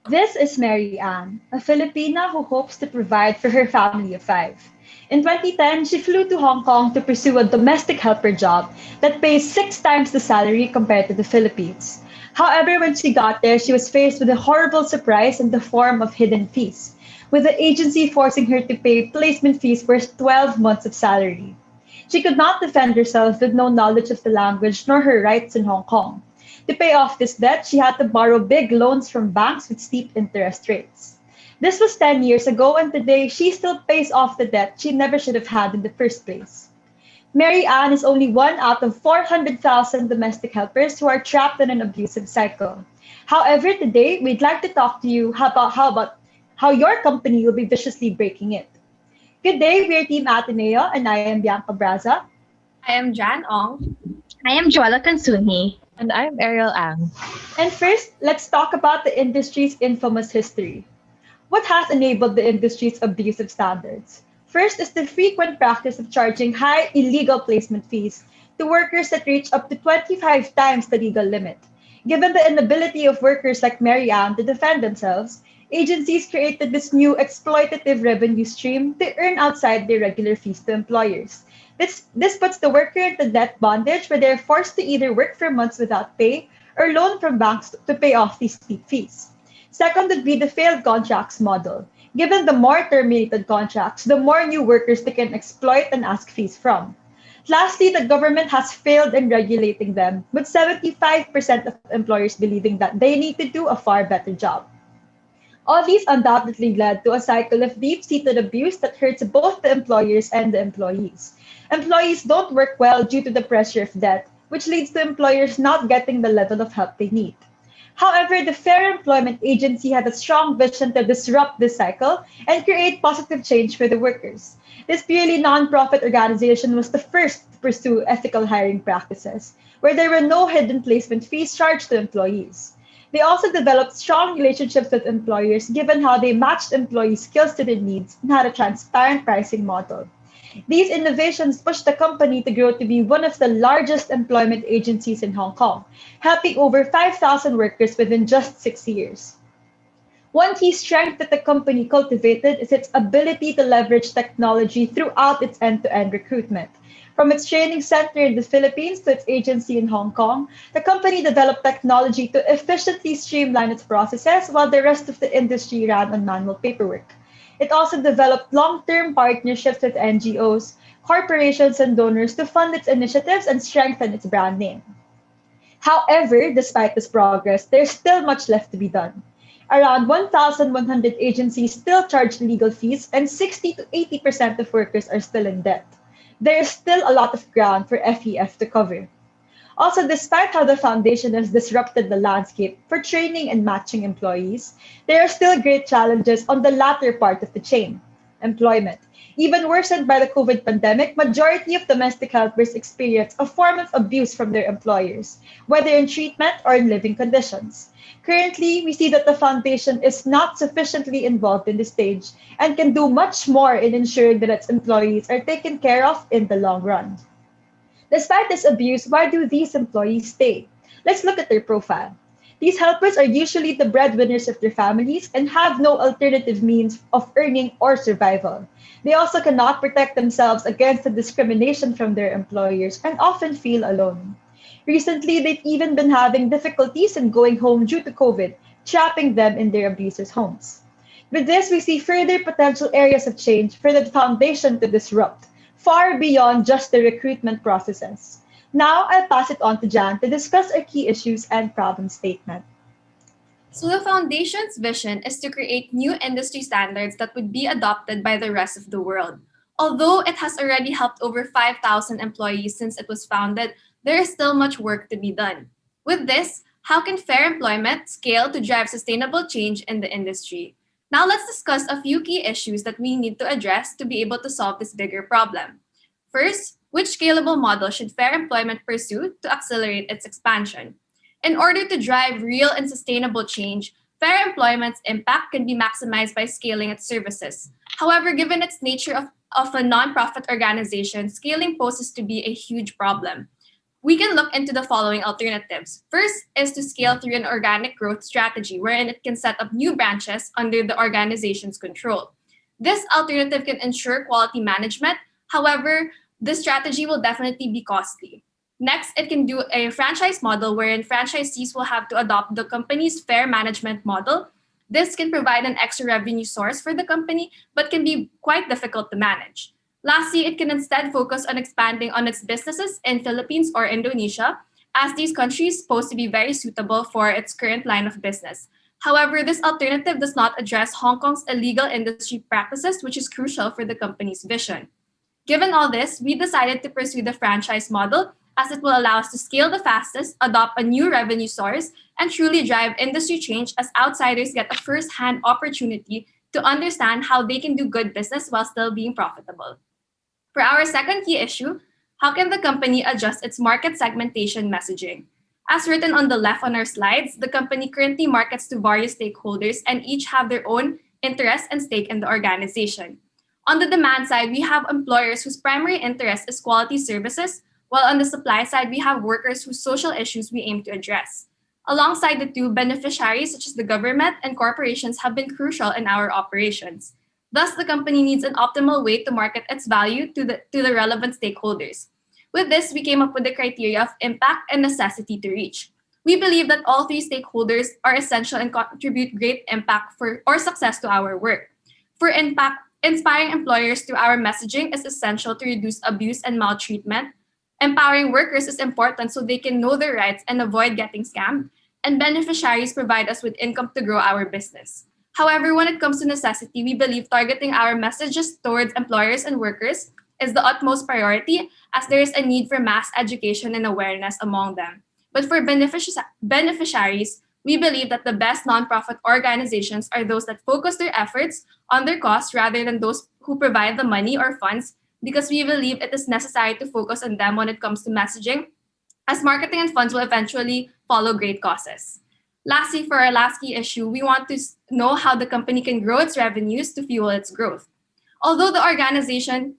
This is Mary Ann, a Filipina who hopes to provide for her family of five. In 2010, she flew to Hong Kong to pursue a domestic helper job that pays six times the salary compared to the Philippines. However, when she got there, she was faced with a horrible surprise in the form of hidden fees, with the agency forcing her to pay placement fees worth 12 months of salary. She could not defend herself with no knowledge of the language nor her rights in Hong Kong. To pay off this debt, she had to borrow big loans from banks with steep interest rates. This was 10 years ago, and today she still pays off the debt she never should have had in the first place. Mary Ann is only one out of 400,000 domestic helpers who are trapped in an abusive cycle. However, today we'd like to talk to you about how your company will be viciously breaking it. Good day, we're Team Ateneo, and I am Bianca Braza. I am Jan Ong. I am Joella Kansuni. And I'm Ariel Ang. And first, let's talk about the industry's infamous history. What has enabled the industry's abusive standards? First is the frequent practice of charging high illegal placement fees to workers that reach up to 25 times the legal limit. Given the inability of workers like Mary Ann to defend themselves, agencies created this new exploitative revenue stream to earn outside their regular fees to employers. This puts the worker into debt bondage where they're forced to either work for months without pay or loan from banks to pay off these steep fees. Second would be the failed contracts model. Given the more terminated contracts, the more new workers they can exploit and ask fees from. Lastly, the government has failed in regulating them, with 75% of employers believing that they need to do a far better job. All these undoubtedly led to a cycle of deep-seated abuse that hurts both the employers and the employees. Employees don't work well due to the pressure of debt, which leads to employers not getting the level of help they need. However, the Fair Employment Agency had a strong vision to disrupt this cycle and create positive change for the workers. This purely nonprofit organization was the first to pursue ethical hiring practices, where there were no hidden placement fees charged to employees. They also developed strong relationships with employers given how they matched employee skills to their needs and had a transparent pricing model. These innovations pushed the company to grow to be one of the largest employment agencies in Hong Kong, helping over 5,000 workers within just 6 years. One key strength that the company cultivated is its ability to leverage technology throughout its end-to-end recruitment. From its training center in the Philippines to its agency in Hong Kong, the company developed technology to efficiently streamline its processes while the rest of the industry ran on manual paperwork. It also developed long-term partnerships with NGOs, corporations, and donors to fund its initiatives and strengthen its brand name. However, despite this progress, there's still much left to be done. Around 1,100 agencies still charge legal fees, and 60 to 80% of workers are still in debt. There is still a lot of ground for FEF to cover. Also, despite how the foundation has disrupted the landscape for training and matching employees, there are still great challenges on the latter part of the chain, employment. Even worsened by the COVID pandemic, majority of domestic helpers experience a form of abuse from their employers, whether in treatment or in living conditions. Currently, we see that the foundation is not sufficiently involved in this stage and can do much more in ensuring that its employees are taken care of in the long run. Despite this abuse, why do these employees stay? Let's look at their profile. These helpers are usually the breadwinners of their families and have no alternative means of earning or survival. They also cannot protect themselves against the discrimination from their employers and often feel alone. Recently, they've even been having difficulties in going home due to COVID, trapping them in their abusers' homes. With this, we see further potential areas of change for the foundation to disrupt, far beyond just the recruitment processes. Now, I'll pass it on to Jan to discuss our key issues and problem statement. So the foundation's vision is to create new industry standards that would be adopted by the rest of the world. Although it has already helped over 5,000 employees since it was founded, there is still much work to be done. With this, how can fair employment scale to drive sustainable change in the industry? Now let's discuss a few key issues that we need to address to be able to solve this bigger problem. First, which scalable model should fair employment pursue to accelerate its expansion? In order to drive real and sustainable change, fair employment's impact can be maximized by scaling its services. However, given its nature of a nonprofit organization, scaling poses to be a huge problem. we can look into the following alternatives. First is to scale through an organic growth strategy wherein it can set up new branches under the organization's control. This alternative can ensure quality management. However, this strategy will definitely be costly. Next, it can do a franchise model wherein franchisees will have to adopt the company's fair management model. This can provide an extra revenue source for the company, but can be quite difficult to manage. Lastly, it can instead focus on expanding on its businesses in Philippines or Indonesia, as these countries pose to be very suitable for its current line of business. However, this alternative does not address Hong Kong's illegal industry practices, which is crucial for the company's vision. Given all this, we decided to pursue the franchise model as it will allow us to scale the fastest, adopt a new revenue source, and truly drive industry change as outsiders get a first-hand opportunity to understand how they can do good business while still being profitable. For our second key issue, how can the company adjust its market segmentation messaging? As written on the left on our slides, the company currently markets to various stakeholders and each have their own interest and stake in the organization. On the demand side, we have employers whose primary interest is quality services, while on the supply side, we have workers whose social issues we aim to address. Alongside the two, beneficiaries such as the government and corporations have been crucial in our operations. Thus, the company needs an optimal way to market its value to the relevant stakeholders. With this, we came up with the criteria of impact and necessity to reach. We believe that all three stakeholders are essential and contribute great impact for or success to our work. For impact, inspiring employers through our messaging is essential to reduce abuse and maltreatment. Empowering workers is important so they can know their rights and avoid getting scammed. And beneficiaries provide us with income to grow our business. However, when it comes to necessity, we believe targeting our messages towards employers and workers is the utmost priority as there is a need for mass education and awareness among them. But for beneficiaries, we believe that the best nonprofit organizations are those that focus their efforts on their costs rather than those who provide the money or funds because we believe it is necessary to focus on them when it comes to messaging, as marketing and funds will eventually follow great causes. Lastly, for our last key issue, we want to know how the company can grow its revenues to fuel its growth. Although the organization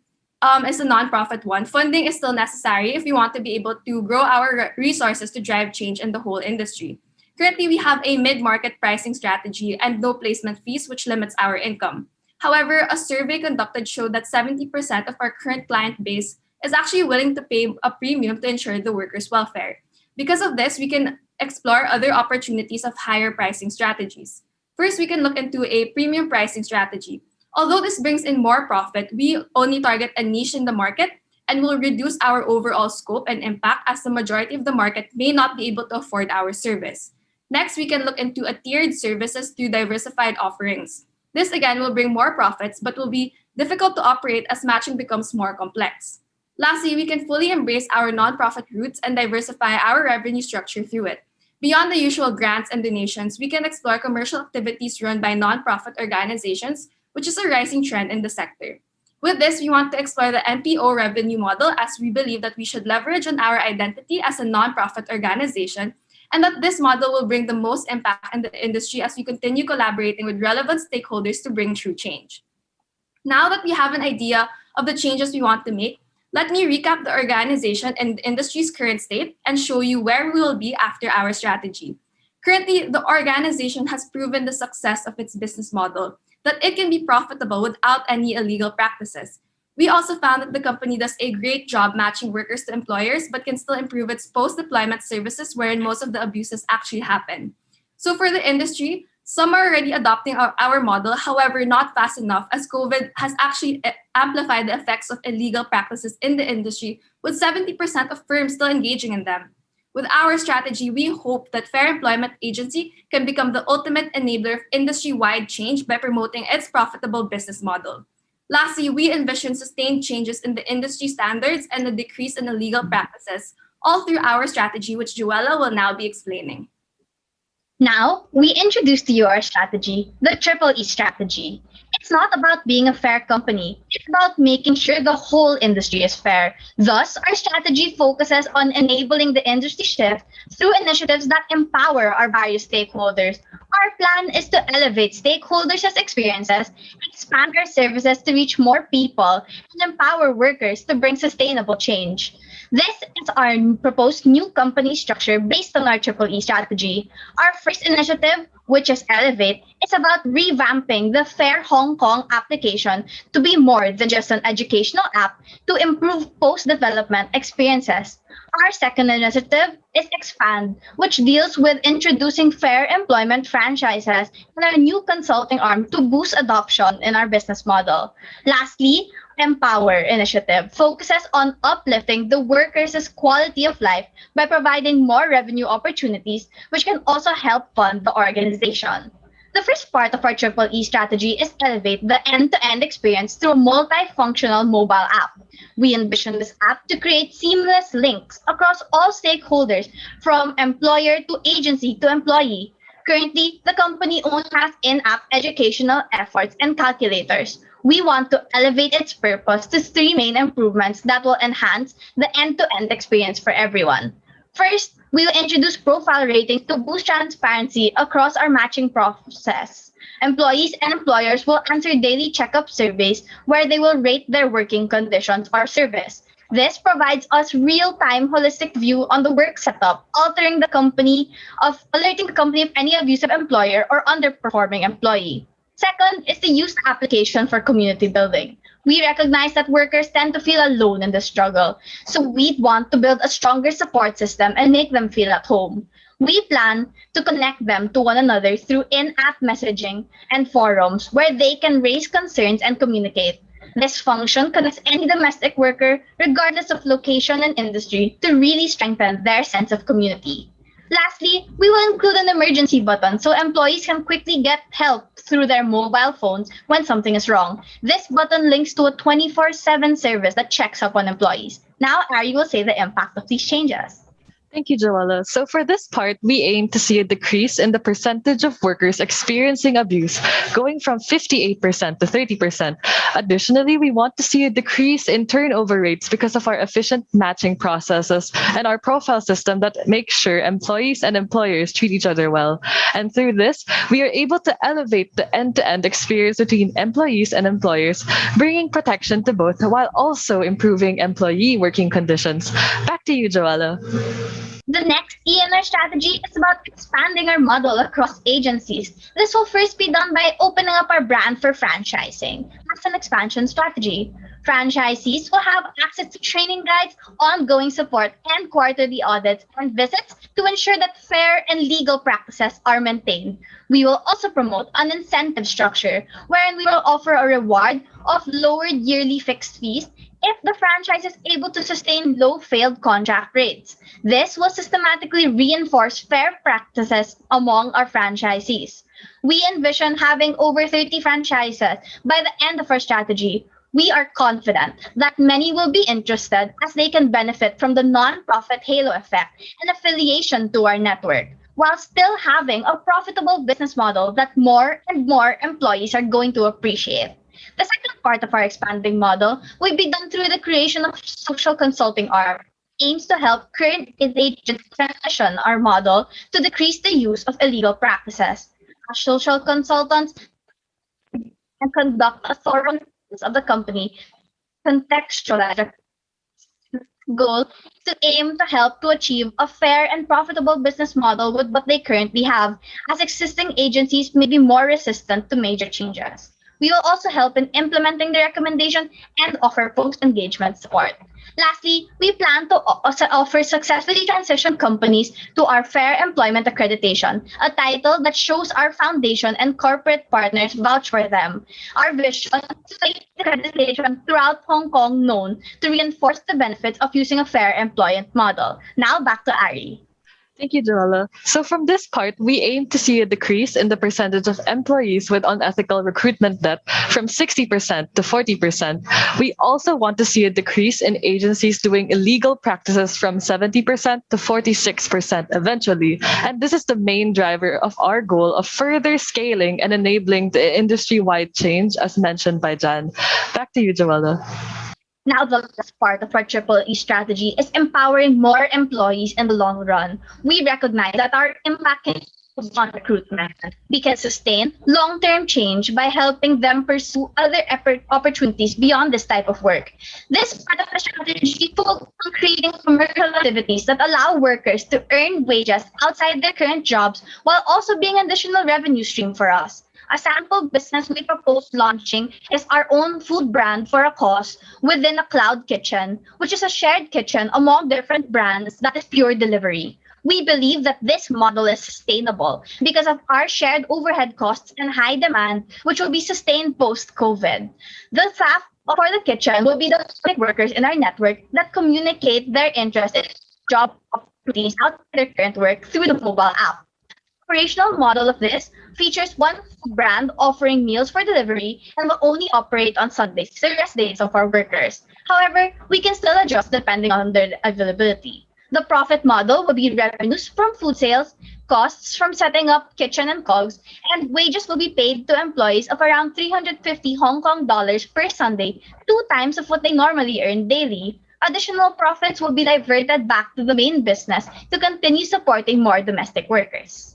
is a nonprofit one, funding is still necessary if we want to be able to grow our resources to drive change in the whole industry. Currently, we have a mid-market pricing strategy and no placement fees, which limits our income. However, a survey conducted showed that 70% of our current client base is actually willing to pay a premium to ensure the workers' welfare. Because of this, we can explore other opportunities of higher pricing strategies. First, we can look into a premium pricing strategy. Although this brings in more profit, we only target a niche in the market and will reduce our overall scope and impact as the majority of the market may not be able to afford our service. Next, we can look into a tiered services through diversified offerings. This again will bring more profits but will be difficult to operate as matching becomes more complex. Lastly, we can fully embrace our nonprofit roots and diversify our revenue structure through it. Beyond the usual grants and donations, we can explore commercial activities run by nonprofit organizations, which is a rising trend in the sector. With this, we want to explore the NPO revenue model as we believe that we should leverage on our identity as a nonprofit organization and that this model will bring the most impact in the industry as we continue collaborating with relevant stakeholders to bring true change. Now that we have an idea of the changes we want to make, let me recap the organization and the industry's current state and show you where we will be after our strategy. Currently, the organization has proven the success of its business model, that it can be profitable without any illegal practices. We also found that the company does a great job matching workers to employers, but can still improve its post-deployment services wherein most of the abuses actually happen. So for the industry, some are already adopting our model, however, not fast enough as COVID has actually amplified the effects of illegal practices in the industry, with 70% of firms still engaging in them. With our strategy, we hope that Fair Employment Agency can become the ultimate enabler of industry-wide change by promoting its profitable business model. Lastly, we envision sustained changes in the industry standards and a decrease in illegal practices, all through our strategy, which Joella will now be explaining. Now, we introduce to you our strategy, the Triple E strategy. It's not about being a fair company. It's about making sure the whole industry is fair. Thus, our strategy focuses on enabling the industry shift through initiatives that empower our various stakeholders. Our plan is to elevate stakeholders' experiences, expand our services to reach more people, and empower workers to bring sustainable change. This is our proposed new company structure based on our Triple E strategy. Our first initiative, which is Elevate, is about revamping the Fair Hong Kong application to be more than just an educational app to improve post-development experiences. Our second initiative is Expand, which deals with introducing fair employment franchises and our new consulting arm to boost adoption in our business model. Lastly, Empower initiative focuses on uplifting the workers' quality of life by providing more revenue opportunities, which can also help fund the organization. The first part of our Triple E strategy is elevate the end-to-end experience through a multifunctional mobile app. We envision this app to create seamless links across all stakeholders from employer to agency to employee. Currently, the company only has in-app educational efforts and calculators. We want to elevate its purpose to three main improvements that will enhance the end-to-end experience for everyone. First, we will introduce profile ratings to boost transparency across our matching process. Employees and employers will answer daily checkup surveys where they will rate their working conditions or service. This provides us real-time holistic view on the work setup, alerting the company of any abusive employer or underperforming employee. Second is the use application for community building. We recognize that workers tend to feel alone in the struggle, so we want to build a stronger support system and make them feel at home. We plan to connect them to one another through in-app messaging and forums where they can raise concerns and communicate. This function connects any domestic worker, regardless of location and industry, to really strengthen their sense of community. Lastly, we will include an emergency button so employees can quickly get help through their mobile phones when something is wrong. This button links to a 24/7 service that checks up on employees. Now, Ari will say the impact of these changes. Thank you, Joella. So for this part, we aim to see a decrease in the percentage of workers experiencing abuse, going from 58% to 30%. Additionally, we want to see a decrease in turnover rates because of our efficient matching processes and our profile system that makes sure employees and employers treat each other well. And through this, we are able to elevate the end-to-end experience between employees and employers, bringing protection to both while also improving employee working conditions. Back to you, Joella. The next E in our strategy is about expanding our model across agencies. This will first be done by opening up our brand for franchising as an expansion strategy. Franchisees will have access to training guides, ongoing support, and quarterly audits and visits to ensure that fair and legal practices are maintained. We will also promote an incentive structure wherein we will offer a reward of lowered yearly fixed fees if the franchise is able to sustain low failed contract rates. This will systematically reinforce fair practices among our franchisees. We envision having over 30 franchises by the end of our strategy. We are confident that many will be interested as they can benefit from the non-profit halo effect and affiliation to our network, while still having a profitable business model that more and more employees are going to appreciate. The second part of our expanding model will be done through the creation of social consulting arm. Aims to help current agents transition our model to decrease the use of illegal practices. As social consultants and conduct a thorough analysis of the company, contextualize our goal to aim to help to achieve a fair and profitable business model with what they currently have, as existing agencies may be more resistant to major changes. We will also help in implementing the recommendation and offer post-engagement support. Lastly, we plan to also offer successfully transitioned companies to our Fair Employment Accreditation, a title that shows our foundation and corporate partners vouch for them. Our vision is to make accreditation throughout Hong Kong known to reinforce the benefits of using a fair employment model. Now back to Ari. Thank you, Joella. So from this part, we aim to see a decrease in the percentage of employees with unethical recruitment debt from 60% to 40%. We also want to see a decrease in agencies doing illegal practices from 70% to 46% eventually. And this is the main driver of our goal of further scaling and enabling the industry-wide change as mentioned by Jan. Back to you, Joella. Now, the last part of our Triple E strategy is empowering more employees in the long run. We recognize that our impact can focus on recruitment. We can sustain long-term change by helping them pursue other opportunities beyond this type of work. This part of the strategy focuses on creating commercial activities that allow workers to earn wages outside their current jobs while also being an additional revenue stream for us. A sample business we propose launching is our own food brand for a cause within a cloud kitchen, which is a shared kitchen among different brands that is pure delivery. We believe that this model is sustainable because of our shared overhead costs and high demand, which will be sustained post-COVID. The staff for the kitchen will be the public workers in our network that communicate their interest in job opportunities outside their current work through the mobile app. Operational model of this features one brand offering meals for delivery and will only operate on Sundays, the rest days of our workers. However, we can still adjust depending on their availability. The profit model will be revenues from food sales, costs from setting up kitchen and cogs, and wages will be paid to employees of around 350 Hong Kong dollars per Sunday, 2 times of what they normally earn daily. Additional profits will be diverted back to the main business to continue supporting more domestic workers.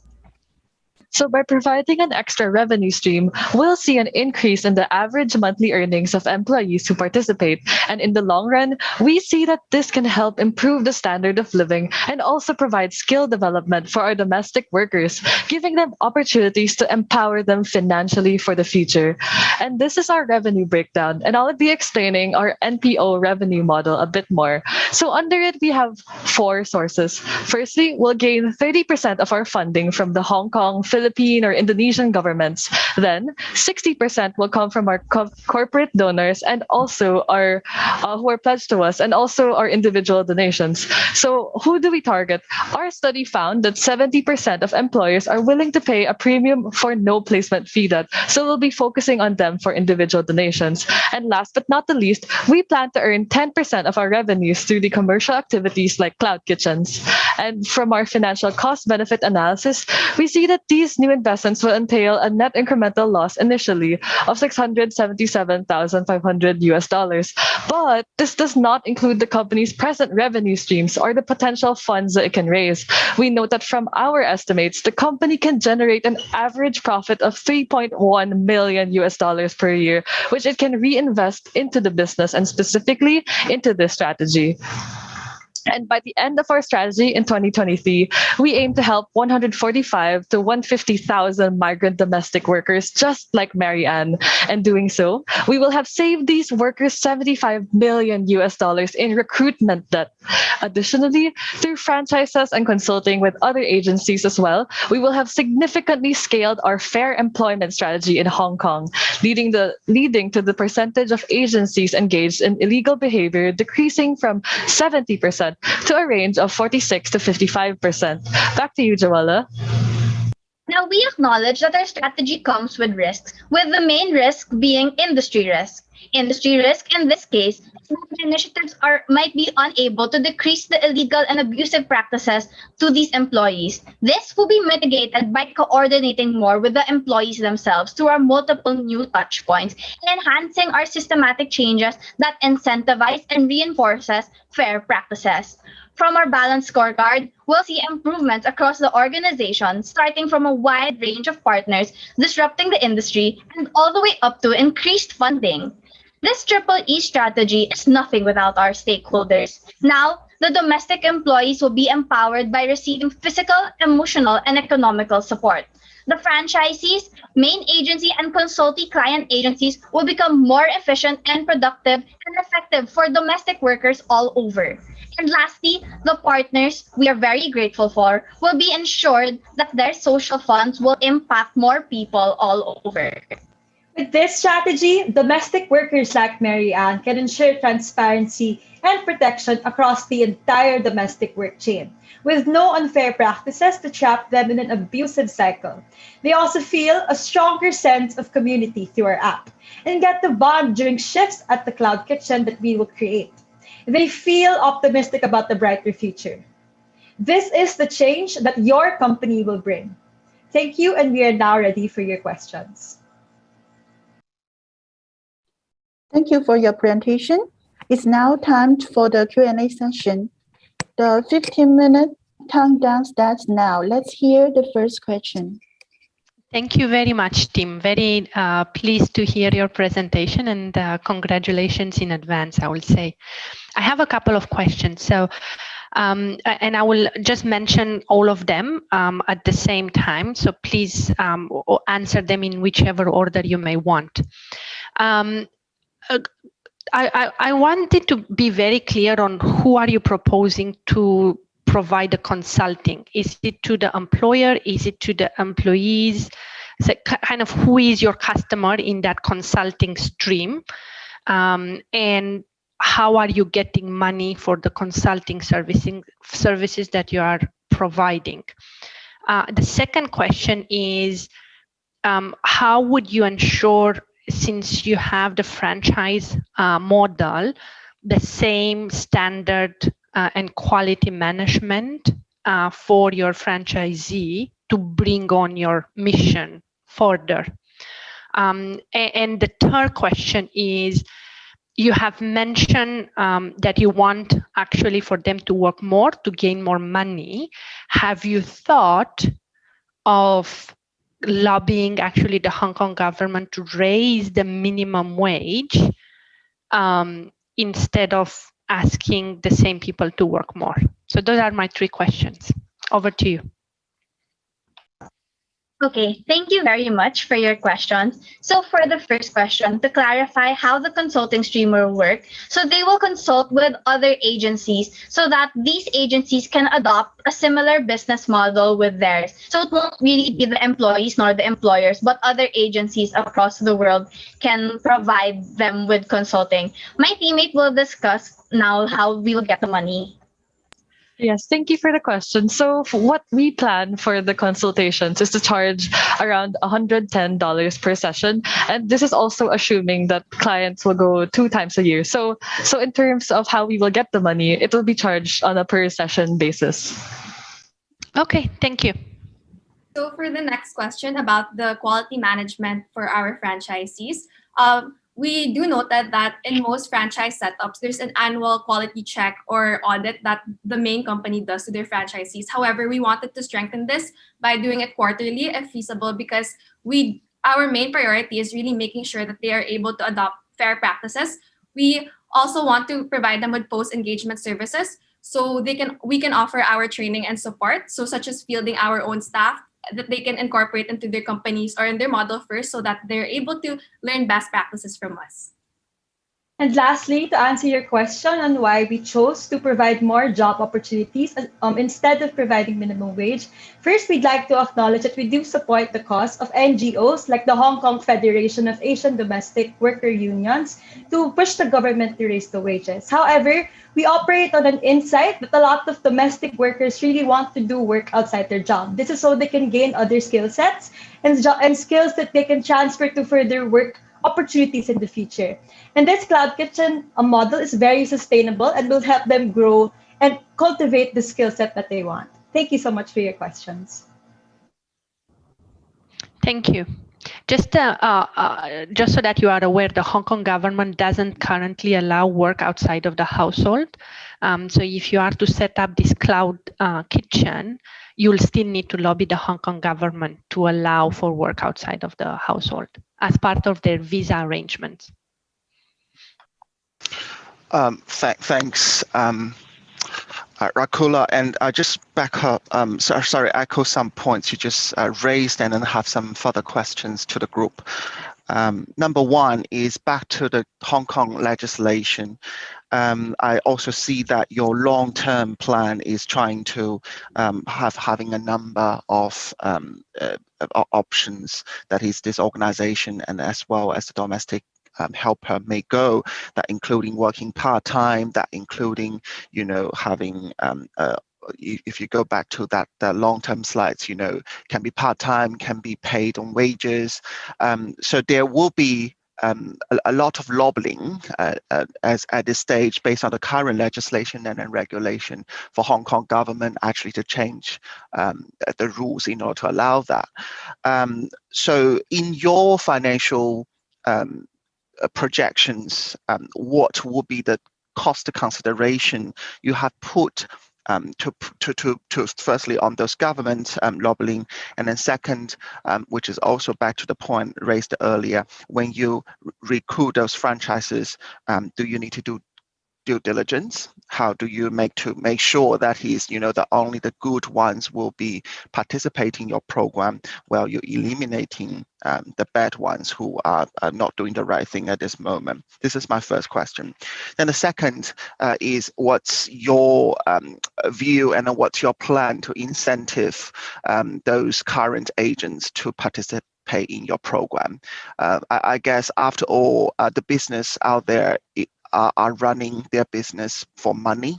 So by providing an extra revenue stream, we'll see an increase in the average monthly earnings of employees who participate. And in the long run, we see that this can help improve the standard of living and also provide skill development for our domestic workers, giving them opportunities to empower them financially for the future. And this is our revenue breakdown. And I'll be explaining our NPO revenue model a bit more. So under it, we have 4 sources. Firstly, we'll gain 30% of our funding from the Hong Kong, Philippine, or Indonesian governments. Then 60% will come from our corporate donors and also our who are pledged to us, and also our individual donations. So who do we target? Our study found that 70% of employers are willing to pay a premium for no placement fee debt. So we'll be focusing on them for individual donations. And last but not the least, we plan to earn 10% of our revenues through the commercial activities like cloud kitchens. And from our financial cost benefit analysis, we see that these new investments will entail a net incremental loss initially of $677,500. But this does not include the company's present revenue streams or the potential funds that it can raise. We note that from our estimates, the company can generate an average profit of $3.1 million per year, which it can reinvest into the business and specifically into this strategy. And by the end of our strategy in 2023, we aim to help 145 to 150,000 migrant domestic workers just like Mary Ann. And doing so, we will have saved these workers $75 million in recruitment debt. Additionally, through franchises and consulting with other agencies as well, we will have significantly scaled our fair employment strategy in Hong Kong, leading to the percentage of agencies engaged in illegal behavior decreasing from 70% to a range of 46 to 55%. Back to you, Joella. Now, we acknowledge that our strategy comes with risks, with the main risk being industry risk. Industry risk, in this case, is that initiatives might be unable to decrease the illegal and abusive practices to these employees. This will be mitigated by coordinating more with the employees themselves through our multiple new touch points and enhancing our systematic changes that incentivize and reinforces fair practices. From our balanced scorecard, we'll see improvements across the organization, starting from a wide range of partners disrupting the industry and all the way up to increased funding. This Triple E strategy is nothing without our stakeholders. Now, the domestic employees will be empowered by receiving physical, emotional, and economical support. The franchisees, main agency, and consulting client agencies will become more efficient and productive and effective for domestic workers all over. And lastly, the partners we are very grateful for will be ensured that their social funds will impact more people all over. With this strategy, domestic workers like Mary Ann can ensure transparency and protection across the entire domestic work chain, with no unfair practices to trap them in an abusive cycle. They also feel a stronger sense of community through our app and get to bond during shifts at the cloud kitchen that we will create. They feel optimistic about the brighter future. This is the change that your company will bring. Thank you, and we are now ready for your questions. Thank you for your presentation. It's now time for the Q&A session. The 15-minute countdown starts now. Let's hear the first question. Thank you very much, Tim. Very pleased to hear your presentation, and congratulations in advance, I will say. I have a couple of questions. So, and I will just mention all of them at the same time. So please answer them in whichever order you may want. I wanted to be very clear on who are you proposing to provide the consulting. Is it to the employer? Is it to the employees? So kind of who is your customer in that consulting stream? And how are you getting money for the consulting services that you are providing? The second question is, how would you ensure, since you have the franchise model, the same standard and quality management for your franchisee to bring on your mission further? And the third question is, you have mentioned that you want actually for them to work more to gain more money. Have you thought of lobbying actually the Hong Kong government to raise the minimum wage instead of asking the same people to work more? So those are my three questions. Over to you. Okay, thank you very much for your questions. So for the first question, to clarify how the consulting stream will work, so they will consult with other agencies so that these agencies can adopt a similar business model with theirs. So it won't really be the employees nor the employers, but other agencies across the world can provide them with consulting. My teammate will discuss now how we will get the money. Yes, thank you for the question. So what we plan for the consultations is to charge around $110 per session. And this is also assuming that clients will go 2 times a year. So in terms of how we will get the money, it will be charged on a per session basis. Okay, thank you. So for the next question about the quality management for our franchisees, we do note that in most franchise setups, there's an annual quality check or audit that the main company does to their franchisees. However, we wanted to strengthen this by doing it quarterly if feasible, because our main priority is really making sure that they are able to adopt fair practices. We also want to provide them with post-engagement services, so we can offer our training and support, so such as fielding our own staff that they can incorporate into their companies or in their model first, so that they're able to learn best practices from us. And lastly, to answer your question on why we chose to provide more job opportunities instead of providing minimum wage, first, we'd like to acknowledge that we do support the cause of NGOs like the Hong Kong Federation of Asian Domestic Worker Unions to push the government to raise the wages. However, we operate on an insight that a lot of domestic workers really want to do work outside their job. This is so they can gain other skill sets and skills that they can transfer to further work opportunities in the future. And this cloud kitchen model is very sustainable and will help them grow and cultivate the skill set that they want. Thank you so much for your questions. Thank you. Just so that you are aware, the Hong Kong government doesn't currently allow work outside of the household. So if you are to set up this cloud kitchen, you'll still need to lobby the Hong Kong government to allow for work outside of the household as part of their visa arrangements. Thanks, Rakula, and just back up, echo some points you just raised, and then have some further questions to the group. Number one is back to the Hong Kong legislation. I also see that your long-term plan is trying to having a number of options, that is this organization and as well as the domestic helper may go, that including working part-time, that including, having if you go back to that long-term slides, can be part-time, can be paid on wages. So there will be a lot of lobbying as at this stage based on the current legislation and regulation for Hong Kong government actually to change the rules in order to allow that. So in your financial projections, what will be the cost consideration you have put to firstly on those government lobbying, and then second, which is also back to the point raised earlier, when you recruit those franchises, do you need to do due diligence? How do you make sure that only the good ones will be participating in your program, while you're eliminating the bad ones who are not doing the right thing at this moment? This is my first question. Then the second is, what's your view and what's your plan to incentive those current agents to participate in your program? I guess after all, the business out there are running their business for money.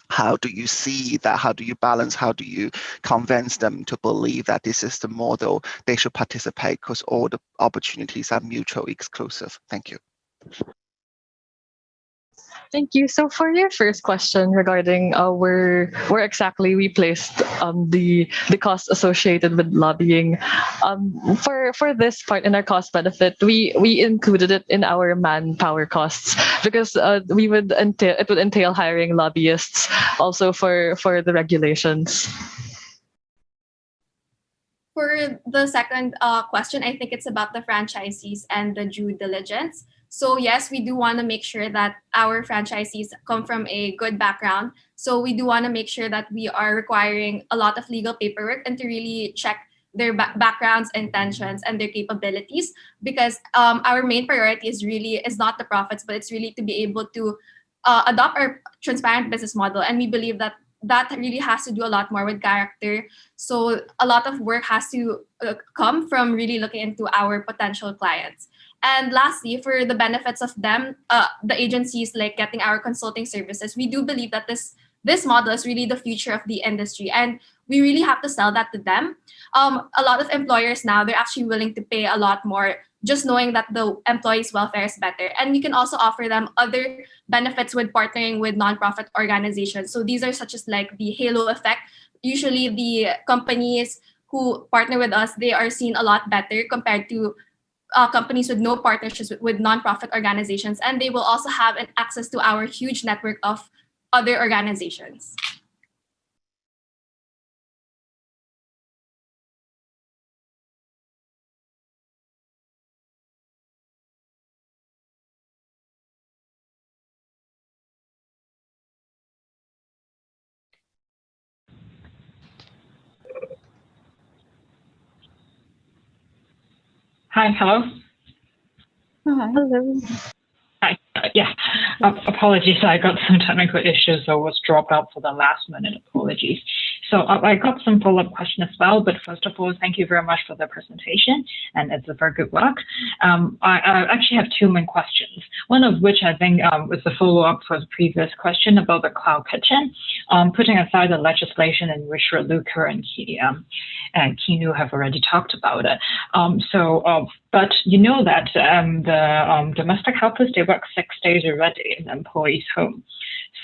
How do you see that? How do you balance? How do you convince them to believe that this is the model they should participate, because all the opportunities are mutually exclusive? Thank you. Thank you. So for your first question regarding where exactly we placed the cost associated with lobbying, for this part in our cost benefit, we included it in our manpower costs, because it would entail hiring lobbyists also for the regulations. For the second question, I think it's about the franchisees and the due diligence. So yes, we do want to make sure that our franchisees come from a good background. So we do want to make sure that we are requiring a lot of legal paperwork and to really check their backgrounds, intentions, and their capabilities, because our main priority is not the profits, but it's really to be able to adopt our transparent business model. And we believe that really has to do a lot more with character. So a lot of work has to come from really looking into our potential clients. And lastly, for the benefits of them, the agencies like getting our consulting services, we do believe that this model is really the future of the industry, and we really have to sell that to them. A lot of employers now, they're actually willing to pay a lot more just knowing that the employees' welfare is better. And we can also offer them other benefits with partnering with nonprofit organizations. So these are such as like the halo effect. Usually the companies who partner with us, they are seen a lot better compared to companies with no partnerships with nonprofit organizations. And they will also have access to our huge network of other organizations. Hi, hello. Hi. Hello. Hi. Yeah, apologies. I got some technical issues, so was dropped out for the last minute. Apologies. So I got some follow-up question as well. But first of all, thank you very much for the presentation, and it's a very good work. I actually have two main questions. One of which I think was a follow-up for the previous question about the cloud kitchen. Putting aside the legislation in which Luca and Kinu have already talked about it. But you know that the domestic helpers, they work 6 days already in the employee's home.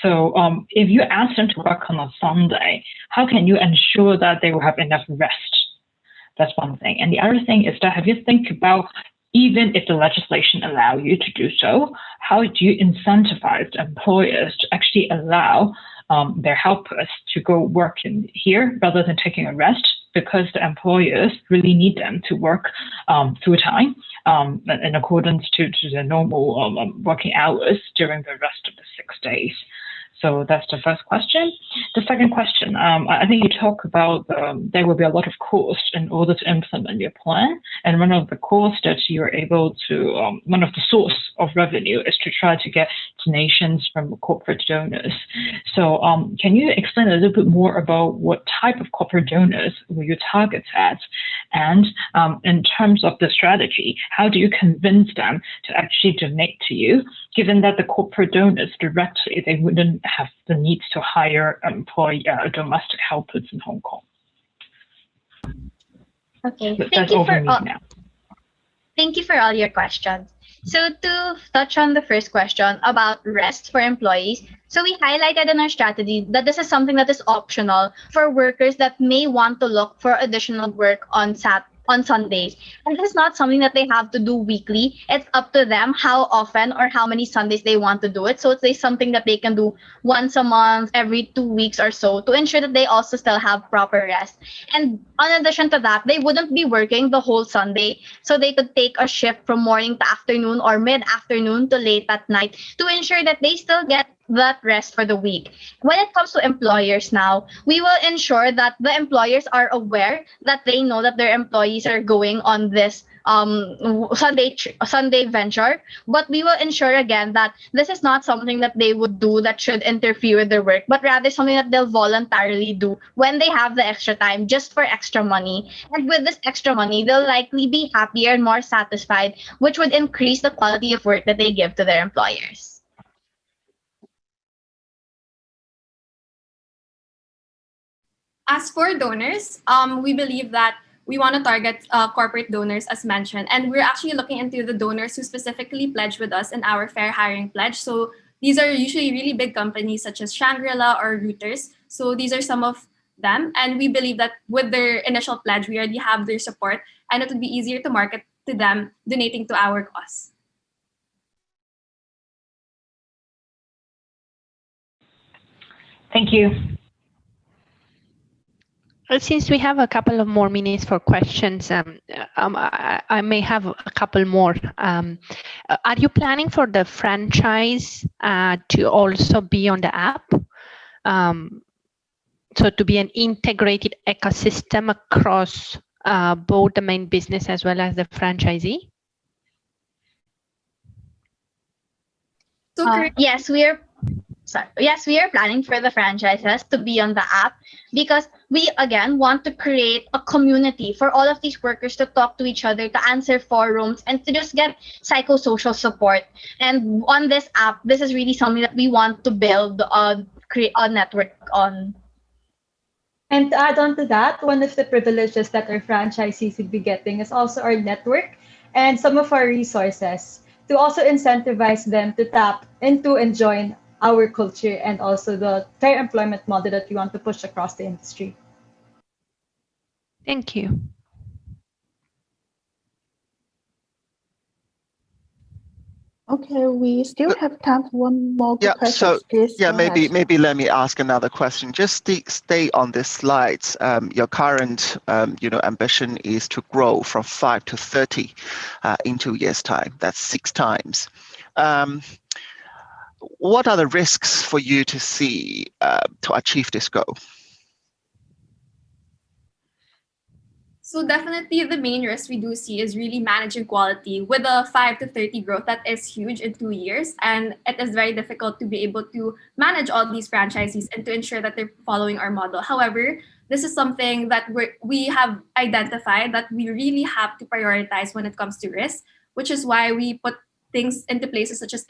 So if you ask them to work on a Sunday, how can you ensure that they will have enough rest? That's one thing. And the other thing is that, have you think about, even if the legislation allow you to do so, how do you incentivize the employers to actually allow their helpers to go work in here rather than taking a rest? Because the employers really need them to work full time in accordance to the normal working hours during the rest of the 6 days. So that's the first question. The second question, I think you talk about there will be a lot of costs in order to implement your plan. And one of the costs that you're able to, one of the source of revenue is to try to get donations from corporate donors. So can you explain a little bit more about what type of corporate donors will you target at? And in terms of the strategy, how do you convince them to actually donate to you, given that the corporate donors directly, they wouldn't have the needs to hire domestic helpers in Hong Kong? Okay, Thank you for all your questions. So to touch on the first question about rest for employees, so we highlighted in our strategy that this is something that is optional for workers that may want to look for additional work on on Sundays. And this is not something that they have to do weekly. It's up to them how often or how many Sundays they want to do it. So it's something that they can do once a month, every 2 weeks or so, to ensure that they also still have proper rest. And in addition to that, they wouldn't be working the whole Sunday. So they could take a shift from morning to afternoon or mid-afternoon to late at night to ensure that they still get that rest for the week. When it comes to employers now, we will ensure that the employers are aware that they know that their employees are going on this Sunday venture, but we will ensure again that this is not something that they would do that should interfere with their work, but rather something that they'll voluntarily do when they have the extra time just for extra money. And with this extra money, they'll likely be happier and more satisfied, which would increase the quality of work that they give to their employers. As for donors, we believe that we want to target corporate donors, as mentioned, and we're actually looking into the donors who specifically pledge with us in our Fair Hiring Pledge. So these are usually really big companies such as Shangri-La or Reuters. So these are some of them, and we believe that with their initial pledge, we already have their support, and it would be easier to market to them donating to our cause. Thank you. Since we have a couple of more minutes for questions, I may have a couple more. Are you planning for the franchise to also be on the app? So to be an integrated ecosystem across both the main business as well as the franchisee? So Yes, we are planning for the franchises to be on the app because we again want to create a community for all of these workers to talk to each other, to answer forums, and to just get psychosocial support. And on this app, this is really something that we want to build create a network on. And to add on to that, one of the privileges that our franchisees would be getting is also our network and some of our resources to also incentivize them to tap into and join our culture and also the fair employment model that we want to push across the industry. Thank you. Okay, we still have time for one more Yeah, question. so Please go ahead. maybe let me ask another question. Just stay on this slides. Your current ambition is to grow from 5 to 30 in 2 years' time. That's 6 times. What are the risks for you to see to achieve this goal? So definitely the main risk we do see is really managing quality with a 5 to 30 growth that is huge in 2 years. And it is very difficult to be able to manage all these franchisees and to ensure that they're following our model. However, this is something that we have identified that we really have to prioritize when it comes to risk, which is why we put things into places such as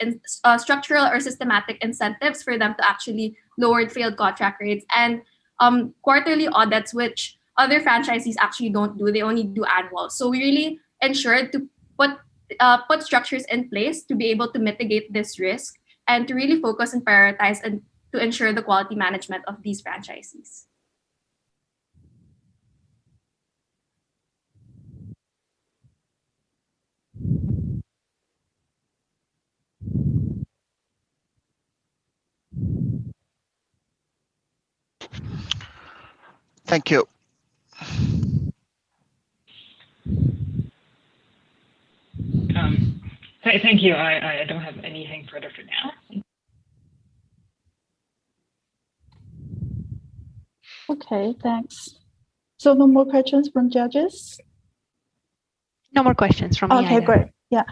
structural or systematic incentives for them to actually lower failed contract rates and quarterly audits, which other franchisees actually don't do. They only do annual. So we really ensured to put structures in place to be able to mitigate this risk and to really focus and prioritize and to ensure the quality management of these franchisees. Thank you. Thank you. I don't have anything further for now. Okay, thanks. So no more questions from judges? No more questions from me Okay, either. great. Yeah.